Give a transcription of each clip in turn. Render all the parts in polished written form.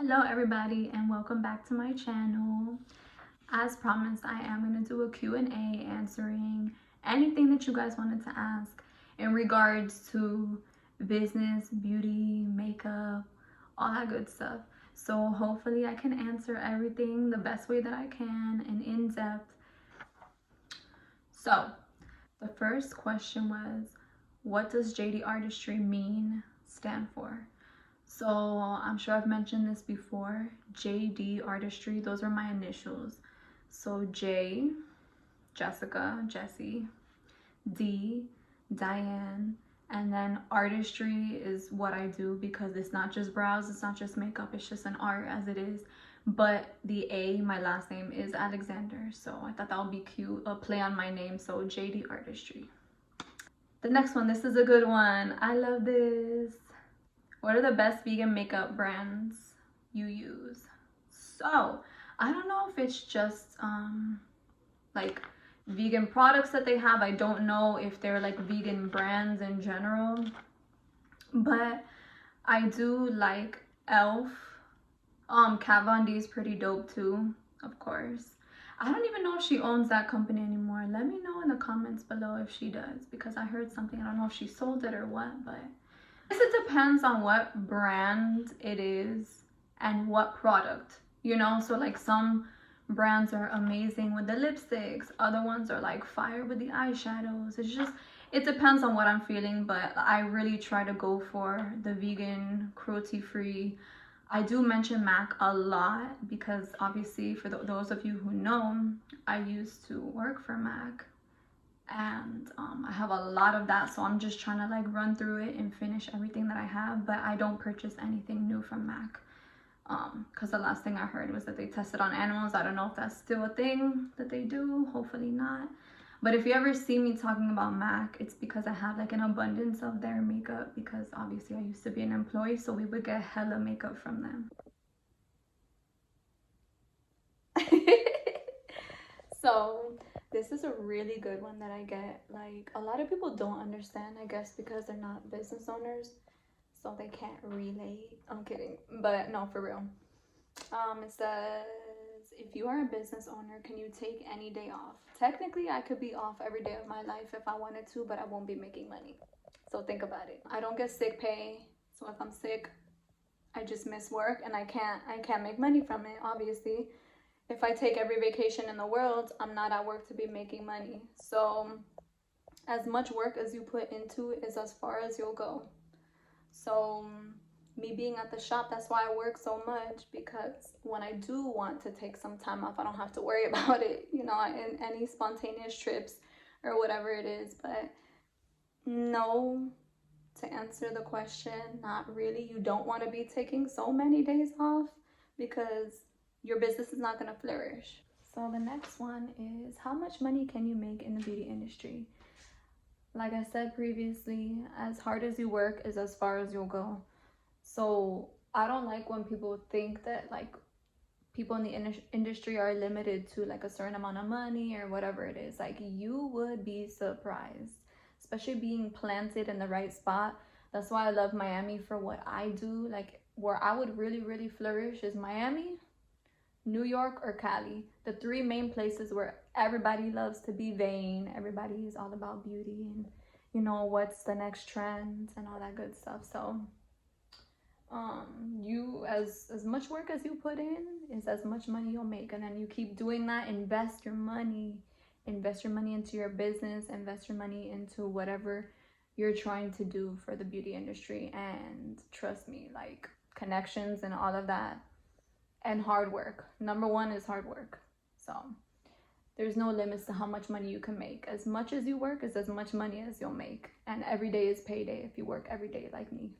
Hello everybody and welcome back to my channel. As promised, I am going to do a Q&A answering anything that you guys wanted to ask in regards to business, beauty, makeup, all that good stuff. So hopefully I can answer everything the best way that I can and in depth. So the first question was, what does JD Artistry stand for? So I'm sure I've mentioned this before. JD Artistry, those are my initials. So J, Jessica, Jessie, D, Diane, and then artistry is what I do because it's not just brows, it's not just makeup, it's just an art as it is. But the A, my last name, is Alexander, so I thought that would be cute, a play on my name, so JD Artistry. The next one, this is a good one. I love this. What are the best vegan makeup brands you use? So I don't know if it's just like vegan products that they have. I don't know if they're like vegan brands in general, but I do like Elf. Kat Von D is pretty dope too, of course. I don't even know if she owns that company anymore. Let me know in the comments below if she does, because I heard something. I don't know if she sold it or what, but I guess it depends on what brand it is and what product, you know? So like some brands are amazing with the lipsticks, other ones are like fire with the eyeshadows. It's just, it depends on what I'm feeling, but I really try to go for the vegan, cruelty-free. I do mention MAC a lot because obviously for those of you who know, I used to work for MAC and I have a lot of that, so I'm just trying to like run through it and finish everything that I have, but I don't purchase anything new from MAC because the last thing I heard was that they tested on animals. I don't know if that's still a thing that they do, hopefully not. But if you ever see me talking about MAC, it's because I have like an abundance of their makeup, because obviously I used to be an employee, so we would get hella makeup from them. So this is a really good one that I get. Like, a lot of people don't understand, I guess, because they're not business owners, so they can't relate. I'm kidding, but no, for real. It says, if you are a business owner, can you take any day off? Technically, I could be off every day of my life if I wanted to, but I won't be making money. So think about it. I don't get sick pay, so if I'm sick, I just miss work and I can't make money from it, obviously. If I take every vacation in the world, I'm not at work to be making money. So as much work as you put into it is as far as you'll go. So me being at the shop, that's why I work so much, because when I do want to take some time off, I don't have to worry about it, you know, in any spontaneous trips or whatever it is. But no, to answer the question, not really. You don't want to be taking so many days off because your business is not going to flourish. So the next one is, how much money can you make in the beauty industry? Like I said previously, as hard as you work is as far as you'll go. So I don't like when people think that like people in the industry are limited to like a certain amount of money or whatever it is. Like, you would be surprised, especially being planted in the right spot. That's why I love Miami for what I do. Like, where I would really flourish is Miami, New York, or Cali. The three main places where everybody loves to be vain. Everybody is all about beauty and, you know, what's the next trend and all that good stuff. So you, as much work as you put in is as much money you'll make, and then you keep doing that. Invest your money into your business, invest your money into whatever you're trying to do for the beauty industry, and trust me, like, connections and all of that, and hard work. Number one is hard work. So there's no limits to how much money you can make. As much as you work is as much money as you'll make, and every day is payday if you work every day like me.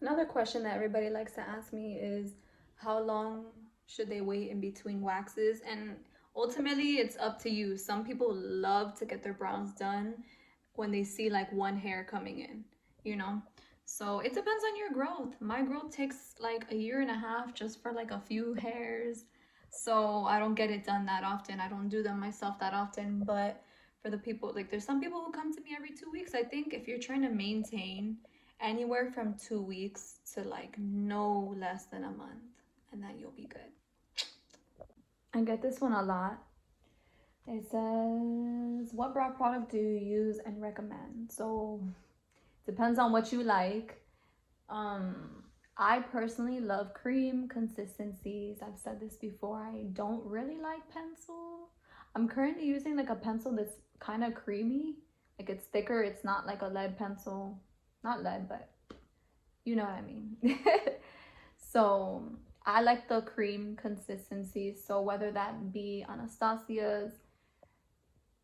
Another question that everybody likes to ask me is, how long should they wait in between waxes? And ultimately, it's up to you. Some people love to get their brows done when they see like one hair coming in, you know? So it depends on your growth. My growth takes like a year and a half just for like a few hairs. So I don't get it done that often. I don't do them myself that often. But for the people, like, there's some people who come to me every 2 weeks. I think if you're trying to maintain, anywhere from 2 weeks to like no less than a month. and then you'll be good. I get this one a lot. It says, what brow product do you use and recommend? So depends on what you like. I personally love cream consistencies. I've said this before. I don't really like pencil. I'm currently using like a pencil that's kind of creamy. Like it's thicker. It's not like a lead pencil. Not lead, but you know what I mean. So I like the cream consistency. So whether that be Anastasia's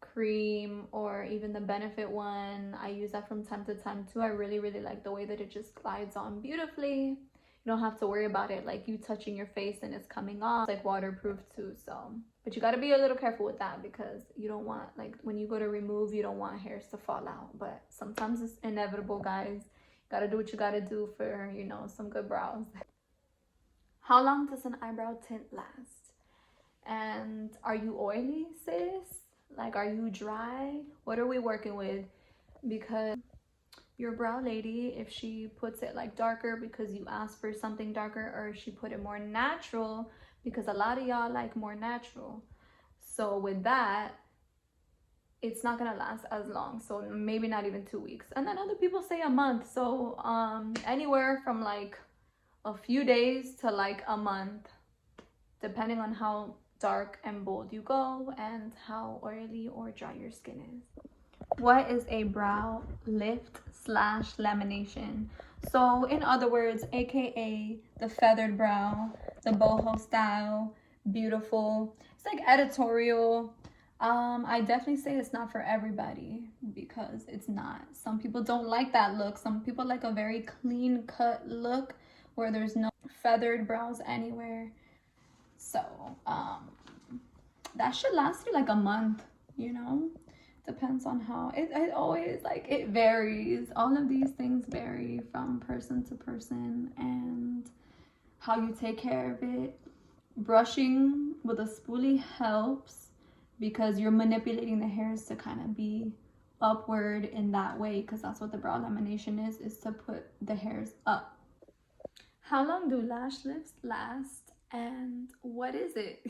cream or even the Benefit one, I use that from time to time too. I really like the way that it just glides on beautifully. You don't have to worry about it like you touching your face and it's coming off. It's like waterproof too. So but you got to be a little careful with that because you don't want, like when you go to remove, you don't want hairs to fall out. But sometimes it's inevitable, guys. You got to do what you got to do for, you know, some good brows. How long does an eyebrow tint last? And are you oily, sis? Like, are you dry? What are we working with? Because your brow lady, if she puts it like darker because you asked for something darker, or she put it more natural because a lot of y'all like more natural. So with that, it's not gonna last as long. So maybe not even 2 weeks. And then other people say a month. So anywhere from like a few days to like a month, depending on how dark and bold you go and how oily or dry your skin is. What is a brow lift / lamination? So in other words, aka the feathered brow, the boho style, beautiful. It's like editorial. I definitely say it's not for everybody because it's not. Some people don't like that look. Some people like a very clean cut look where there's no feathered brows anywhere. So that should last you like a month, you know. Depends on how it always, like, it varies. All of these things vary from person to person and how you take care of it. Brushing with a spoolie helps because you're manipulating the hairs to kind of be upward in that way, because that's what the brow lamination is to put the hairs up. How long do lash lifts last and what is it?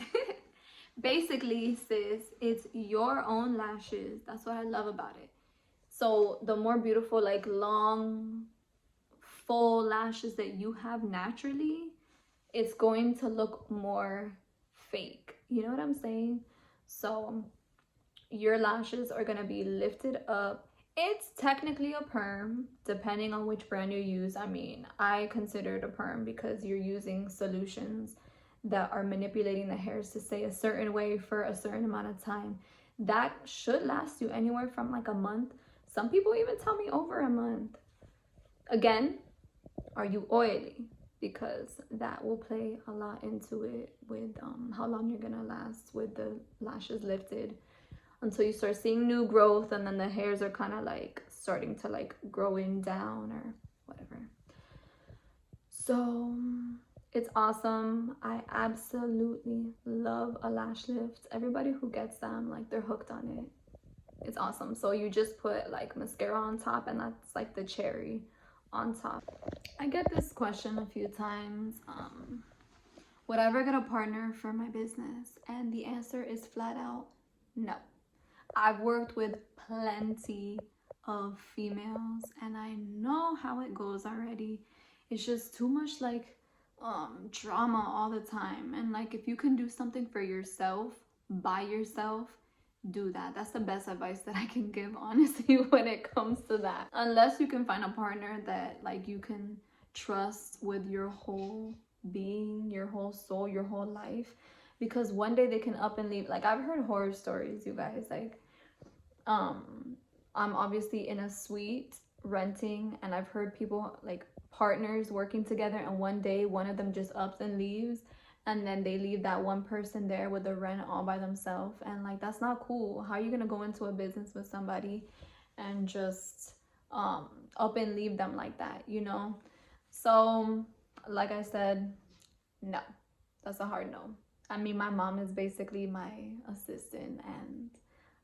Basically, sis, it's your own lashes. That's what I love about it. So the more beautiful, like long, full lashes that you have naturally, it's going to look more fake. You know what I'm saying? So your lashes are going to be lifted up. It's technically a perm, depending on which brand you use. I mean, I consider it a perm because you're using solutions that are manipulating the hairs to stay a certain way for a certain amount of time. That should last you anywhere from like a month. Some people even tell me over a month. Again, are you oily? Because that will play a lot into it with how long you're gonna last with the lashes lifted until you start seeing new growth, and then the hairs are kind of like starting to like growing down or whatever. So it's awesome. I absolutely love a lash lift. Everybody who gets them, like, they're hooked on it. It's awesome. So you just put like mascara on top, and that's like the cherry on top. I get this question a few times. Would I ever get a partner for my business? And the answer is flat out no. I've worked with plenty of females and I know how it goes already. It's just too much like drama all the time. And like, if you can do something for yourself by yourself, do that. That's the best advice that I can give, honestly, when it comes to that. Unless you can find a partner that like you can trust with your whole being, your whole soul, your whole life, because one day they can up and leave. Like, I've heard horror stories, you guys. Like, I'm obviously in a suite renting, and I've heard people, like partners working together, and one day one of them just ups and leaves, and then they leave that one person there with the rent all by themselves. And like, that's not cool. How are you gonna go into a business with somebody and just up and leave them like that, you know? So like I said, no, that's a hard no. I mean, my mom is basically my assistant, and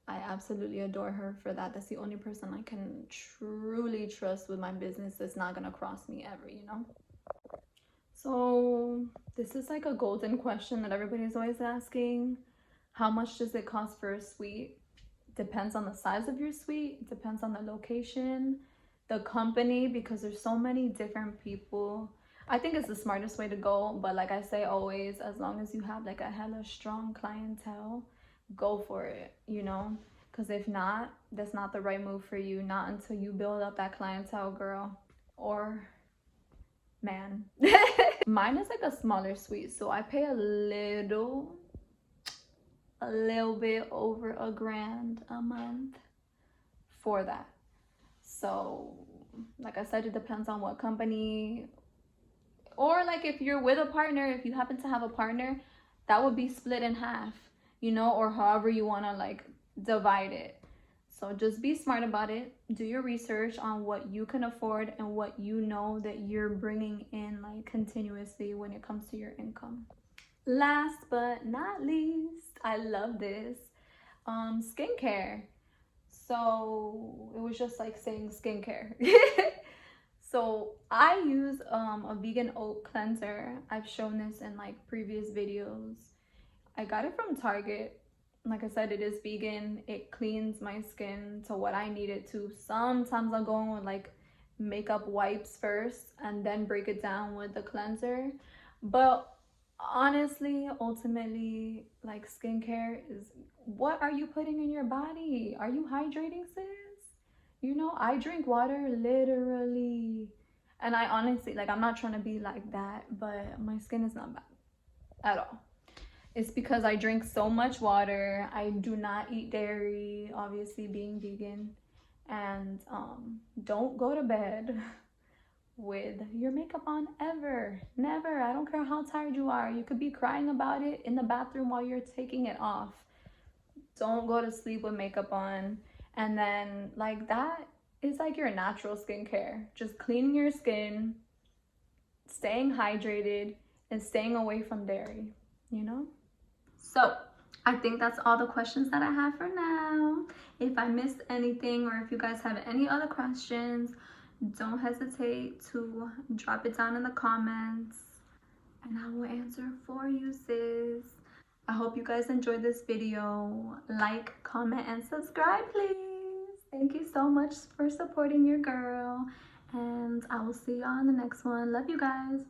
I absolutely adore her for that. That's the only person I can truly trust with my business that's not gonna cross me ever, you know? So This is like a golden question that everybody's always asking. How much does it cost for a suite? Depends on the size of your suite, depends on the location, the company, because there's so many different people. I think it's the smartest way to go, but like I say always, as long as you have like a hella strong clientele, go for it, you know? Because if not, that's not the right move for you. Not until you build up that clientele, girl or man. Mine is like a smaller suite, so I pay a little bit over $1,000 a month for that. So like I said, it depends on what company, or like if you're with a partner, if you happen to have a partner, that would be split in half, you know, or however you want to like divide it. So just be smart about it. Do your research on what you can afford and what you know that you're bringing in like continuously when it comes to your income. Last but not least, I love this, skincare. So it was just like saying skincare. So I use a vegan oat cleanser. I've shown this in like previous videos. I got it from Target. Like I said, it is vegan. It cleans my skin to what I need it to. Sometimes I'll go in with like makeup wipes first and then break it down with the cleanser. But honestly, ultimately, like skincare is, what are you putting in your body? Are you hydrating, sis? You know, I drink water literally. And I honestly, like, I'm not trying to be like that, but my skin is not bad at all. It's because I drink so much water. I do not eat dairy, obviously being vegan. And don't go to bed with your makeup on ever. Never. I don't care how tired you are. You could be crying about it in the bathroom while you're taking it off. Don't go to sleep with makeup on. And then like that is like your natural skincare. Just cleaning your skin, staying hydrated, and staying away from dairy, you know? So I think that's all the questions that I have for now. If I missed anything or if you guys have any other questions, don't hesitate to drop it down in the comments and I will answer for you, sis. I hope you guys enjoyed this video. Like, comment, and subscribe, please. Thank you so much for supporting your girl. And I will see y'all in the next one. Love you guys.